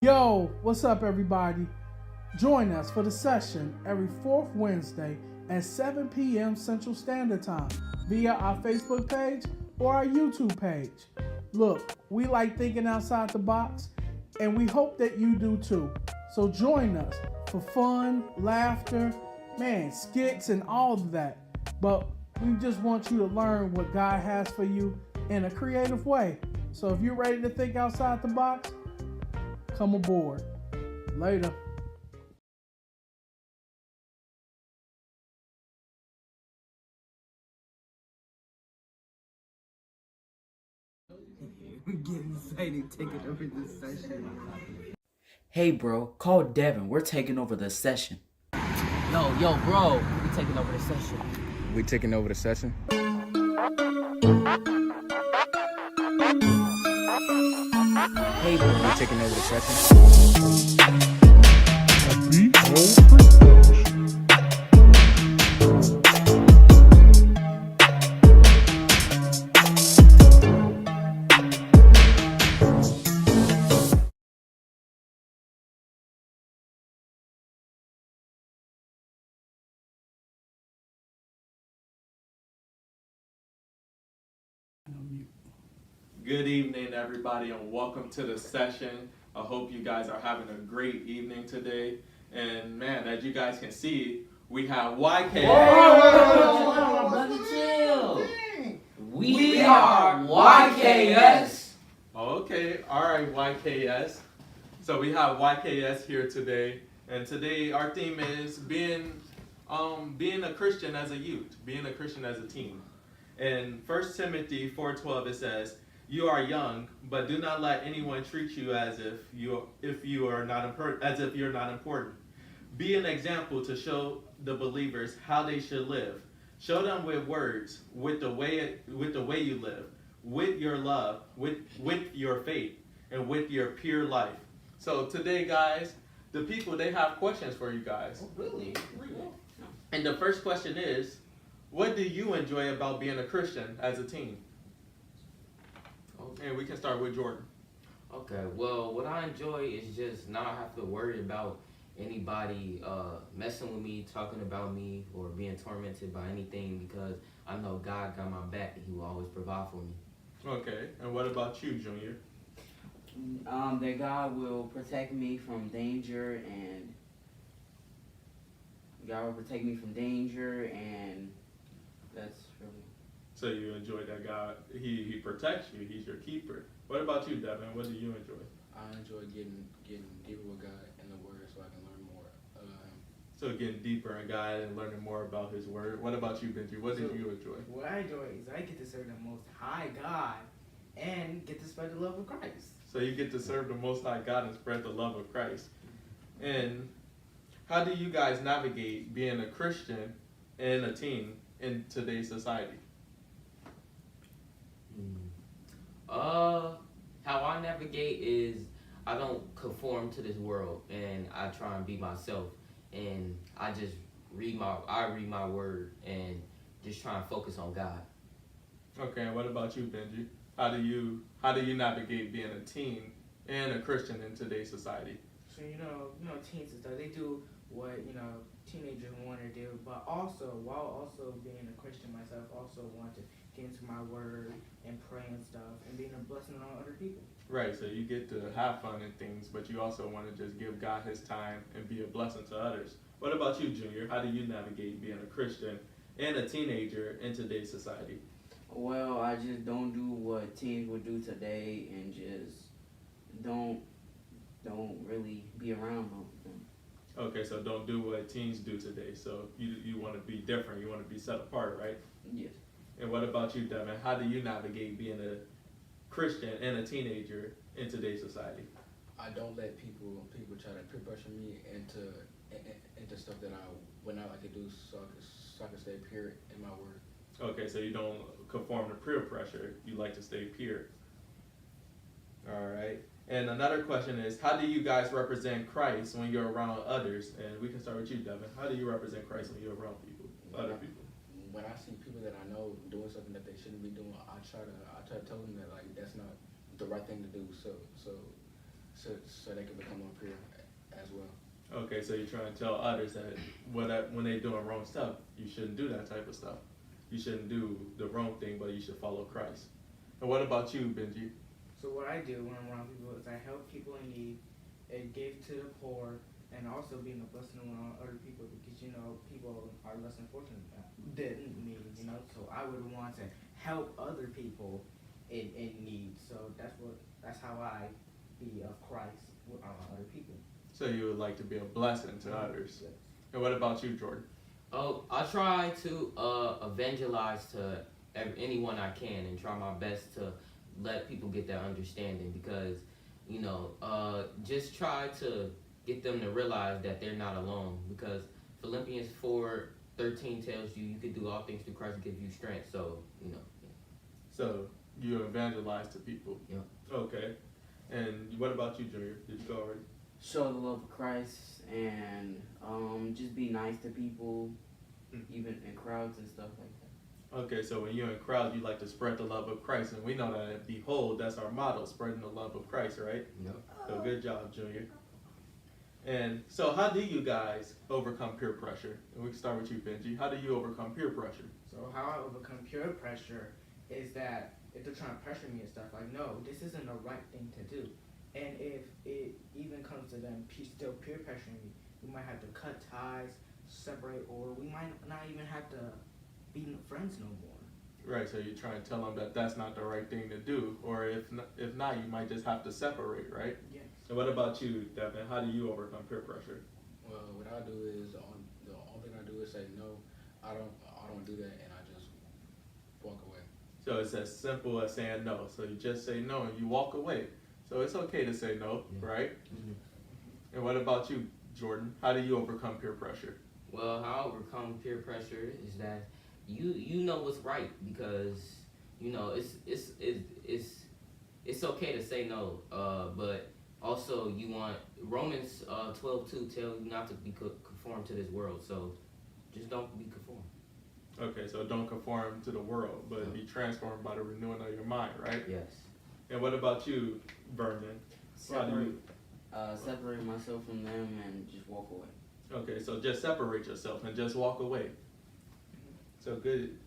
Yo, what's up, everybody? Join us for the session every fourth Wednesday at 7 p.m. Central Standard Time via our Facebook page or our YouTube page. Look, we like thinking outside the box, and we hope that you do too. So join us for fun, laughter, skits, and all of that. But we just want you to learn what God has for you in a creative way. So if you're ready to think outside the box, come aboard. Later. I'm getting excited taking over this session. Hey bro, call Devin. We're taking over the session. Yo, bro, we taking over the session. We taking over the session? Hey bro, We taking over the session? Good evening, everybody, and welcome to the session. I hope you guys are having a great evening today. And man, as you guys can see, we have YKS. Brother, chill. We are YKS. Okay, all right, YKS. So we have YKS here today, and today our theme is being a Christian as a youth, being a Christian as a teen. In 1 Timothy 4:12 it says, "You are young, but do not let anyone treat you as if you're not important. Be an example to show the believers how they should live. Show them with words, with the way you live, with your love, with your faith, and with your pure life." So today, guys, the people, they have questions for you guys. Oh, really? And the first question is, what do you enjoy about being a Christian as a teen? And we can start with Jordan. Okay, well, what I enjoy is just not have to worry about anybody messing with me, talking about me, or being tormented by anything, because I know God got my back and He will always provide for me. Okay, and what about you, Junior? that God will protect me from danger and that's really. So you enjoy that God, He protects you, He's your keeper. What about you, Devin? What do you enjoy? I enjoy getting deeper with God in the Word so I can learn more. So getting deeper in God and learning more about His Word. What about you, Benji? What did you enjoy? What I enjoy is I get to serve the Most High God and get to spread the love of Christ. So you get to serve the Most High God and spread the love of Christ. And how do you guys navigate being a Christian and a teen in today's society? How I navigate is I don't conform to this world, and I try and be myself, and I just read my word and just try and focus on God. Okay, and what about you, Benji? How do you navigate being a teen and a Christian in today's society? So teens and stuff, they do what teenagers want to do, but also while also being a Christian myself, also want to get into my word and pray and stuff and being a blessing on other people. Right, so you get to have fun and things, but you also want to just give God His time and be a blessing to others. What about you, Junior? How do you navigate being a Christian and a teenager in today's society? Well, I just don't do what teens would do today and just don't really be around them. Okay, so don't do what teens do today. So you want to be different. You want to be set apart, right? Yes. And what about you, Devin? How do you navigate being a Christian and a teenager in today's society? I don't let people try to peer pressure me into stuff that I would not like to do, so I can stay pure in my word. Okay, so you don't conform to peer pressure. You like to stay pure. All right. And another question is, how do you guys represent Christ when you're around others? And we can start with you, Devin. How do you represent Christ when you're around other people? When I see people that I know doing something that they shouldn't be doing, I try to tell them that like that's not the right thing to do. So so they can become more pure as well. Okay, so you're trying to tell others that when they're doing wrong stuff, you shouldn't do that type of stuff. You shouldn't do the wrong thing, but you should follow Christ. And what about you, Benji? So what I do when I'm around people is I help people in need and give to the poor, and also being a blessing around other people, because people are less unfortunate than me, so I would want to help other people in need. So that's how I be of Christ around other people. So you would like to be a blessing to others. Yes. And what about you, Jordan? Oh, I try to evangelize to anyone I can and try my best to let people get that understanding, because just try to get them to realize that they're not alone, because Philippians 4:13 tells you can do all things through Christ who gives you strength. So So you evangelize to people. Yeah. Okay. And what about you, Junior? Did you go already? Show the love of Christ and just be nice to people, even in crowds and stuff like that. Okay, so when you're in crowds, you like to spread the love of Christ, and we know that at Behold, that's our motto, spreading the love of Christ, right? Yep. So good job, Junior. And so how do you guys overcome peer pressure? And we can start with you, Benji. How do you overcome peer pressure? So how I overcome peer pressure is that if they're trying to pressure me and stuff, like, no, this isn't the right thing to do. And if it even comes to them still peer pressuring me, we might have to cut ties, separate, or we might not even have to be friends no more. Right, so you try and tell them that that's not the right thing to do, or if not, you might just have to separate, right? Yes. And what about you, Devin? How do you overcome peer pressure? Well, what I do is the only thing I do is say no. I don't do that, and I just walk away. So it's as simple as saying no. So you just say no and you walk away. So it's okay to say no, right? Mhm. And what about you, Jordan? How do you overcome peer pressure? Well, how I overcome peer pressure is that you know what's right, because it's okay to say no, but also you want Romans 12:2 tell you not to be conformed to this world, so just don't be conformed. Okay, so don't conform to the world, but be transformed by the renewing of your mind, right? Yes. And what about you, Vernon? How do you? Separate myself from them and just walk away. Okay, so just separate yourself and just walk away. So good.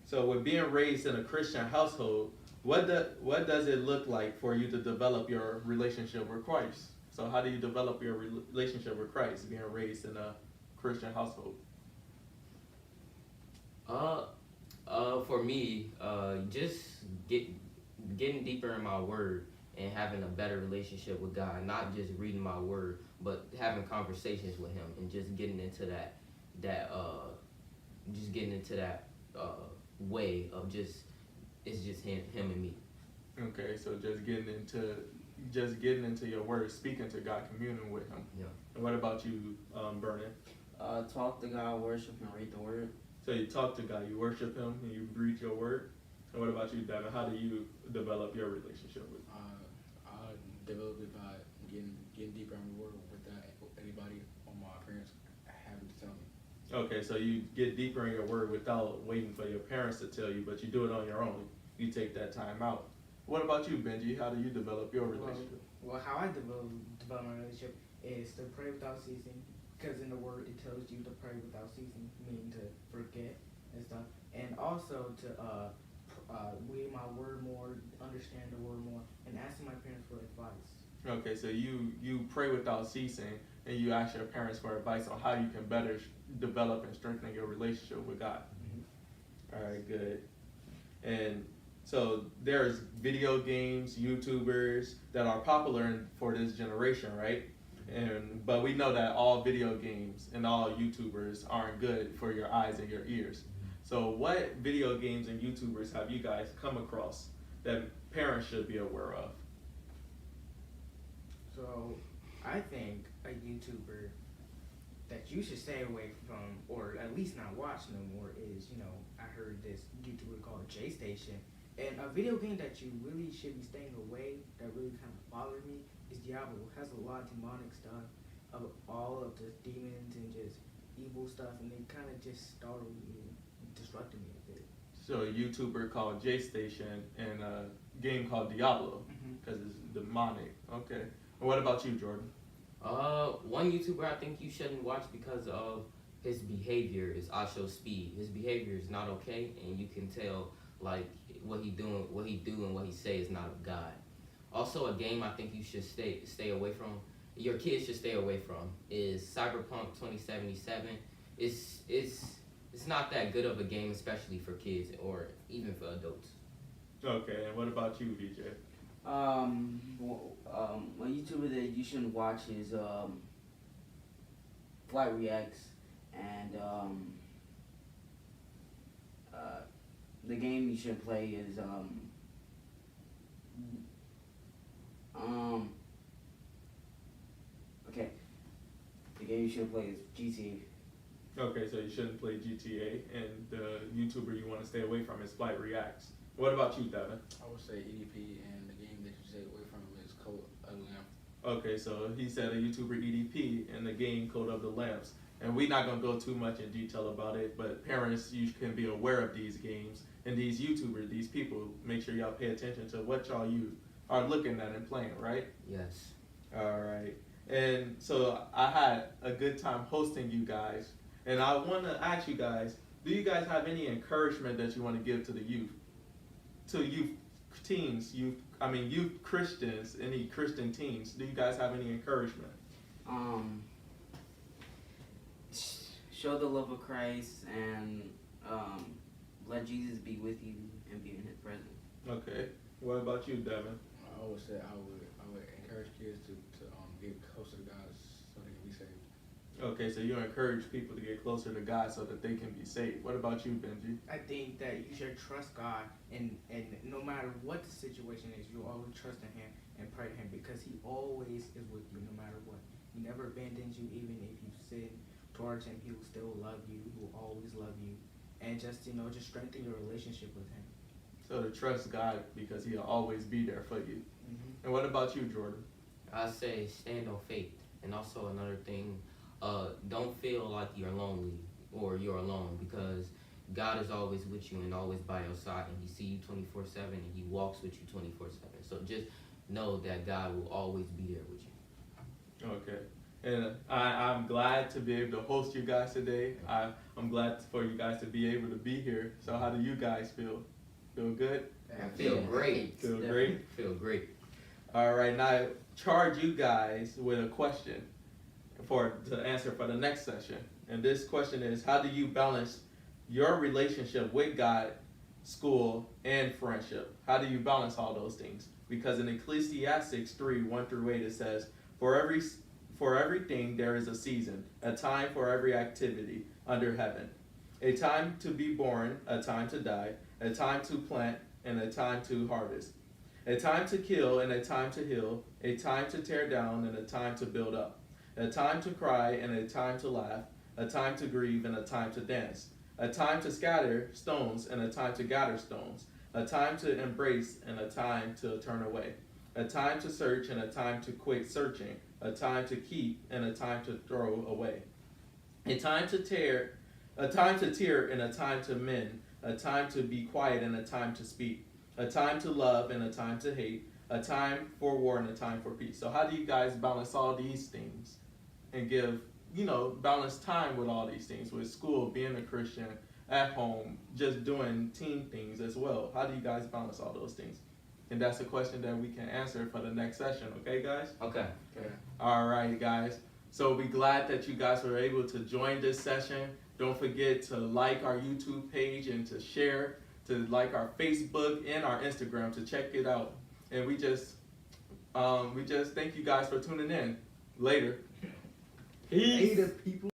So with being raised in a Christian household, what does it look like for you to develop your relationship with Christ? So how do you develop your relationship with Christ being raised in a Christian household? For me, just getting deeper in my word and having a better relationship with God, not just reading my word, but having conversations with Him and just getting into that way of it's just him and me. Okay, so just getting into your word, speaking to God, communing with Him. Yeah. And what about you, Vernon? Talk to God, worship, and read the word. So you talk to God, you worship Him, and you read your word. And what about you, Devin? How do you develop your relationship with Him? I develop it by getting deeper in the word without anybody on my parents having to tell me. Okay, so you get deeper in your word without waiting for your parents to tell you, but you do it on your own. You take that time out. What about you, Benji? How do you develop your relationship? Well, how I develop my relationship is to pray without ceasing, because in the word it tells you to pray without ceasing, meaning to forget and stuff, and also to read my word more, understand the word more, and asking my parents for advice. Okay, so you pray without ceasing, and you ask your parents for advice on how you can better develop and strengthen your relationship with God. Mm-hmm. All right, good. And so there's video games, YouTubers that are popular for this generation, right? But we know that all video games and all YouTubers aren't good for your eyes and your ears. So what video games and YouTubers have you guys come across that parents should be aware of? So I think a YouTuber that you should stay away from, or at least not watch no more, is, I heard this YouTuber called J Station. And a video game that you really should be staying away, that really kind of bothered me, is Diablo. It has a lot of demonic stuff, of all of the demons and just evil stuff, and they kind of just startled me and disrupted me a bit. So a YouTuber called J Station and a game called Diablo because it's demonic. Okay. And what about you, Jordan? One YouTuber I think you shouldn't watch because of his behavior is Asho Speed. His behavior is not okay, and you can tell like what he do and what he say is not of God. Also, a game I think you should stay away from. Your kids should stay away from is Cyberpunk 2077. It's not that good of a game, especially for kids or even for adults. Okay. And what about you, VJ? One YouTuber that you shouldn't watch is Flight Reacts, and the game you should play is okay. The game you should play is GTA. Okay, so you shouldn't play GTA, and the YouTuber you want to stay away from is Flight Reacts. What about you, Devin? I would say EDP, and the game that you stay away from is Code of the Lamb. Okay, so he said a YouTuber EDP and the game Code of the Lamps. And we're not going to go too much in detail about it, but parents, you can be aware of these games and these YouTubers, these people. Make sure y'all pay attention to what y'all you are looking at and playing, right? Yes. All right. And so I had a good time hosting you guys. And I want to ask you guys, do you guys have any encouragement that you want to give to the youth? To youth teens, youth Christians, any Christian teens, do you guys have any encouragement? Show the love of Christ and let Jesus be with you and be in His presence. Okay. What about you, Devin? I would say I would encourage kids to get closer to God so they can be saved. Okay, so you encourage people to get closer to God so that they can be saved. What about you, Benji? I think that you should trust God, and no matter what the situation is, you always trust in Him and pray to Him because He always is with you no matter what. He never abandons you, even if you sin towards Him. He will still love you. He will always love you, and just strengthen your relationship with Him. So to trust God because He'll always be there for you. And what about you, Jordan? I say stand on faith, and also another thing, don't feel like you're lonely or you're alone because God is always with you and always by your side, and He sees you 24/7 and He walks with you 24/7. So just know that God will always be there with you. Okay. And I'm glad to be able to host you guys today. I'm glad for you guys to be able to be here. So how do you guys feel? Feel good? I feel great. Feel great? Feel great. All right. Now I charge you guys with a question to answer for the next session. And this question is, how do you balance your relationship with God, school, and friendship? How do you balance all those things? Because in Ecclesiastes 3:1-8 it says, For everything there is a season, a time for every activity under heaven, a time to be born, a time to die, a time to plant, and a time to harvest, a time to kill and a time to heal, a time to tear down and a time to build up, a time to cry and a time to laugh, a time to grieve and a time to dance, a time to scatter stones and a time to gather stones, a time to embrace and a time to turn away, a time to search and a time to quit searching, a time to keep and a time to throw away, a time to tear and a time to mend, a time to be quiet and a time to speak, a time to love and a time to hate, a time for war and a time for peace. So how do you guys balance all these things and give, balance time with all these things, with school, being a Christian, at home, just doing teen things as well? How do you guys balance all those things? And that's a question that we can answer for the next session. Okay, guys? Okay. All right, guys. So we're glad that you guys were able to join this session. Don't forget to like our YouTube page and to share, to like our Facebook and our Instagram to check it out. And we just thank you guys for tuning in. Later. Peace. Later, people.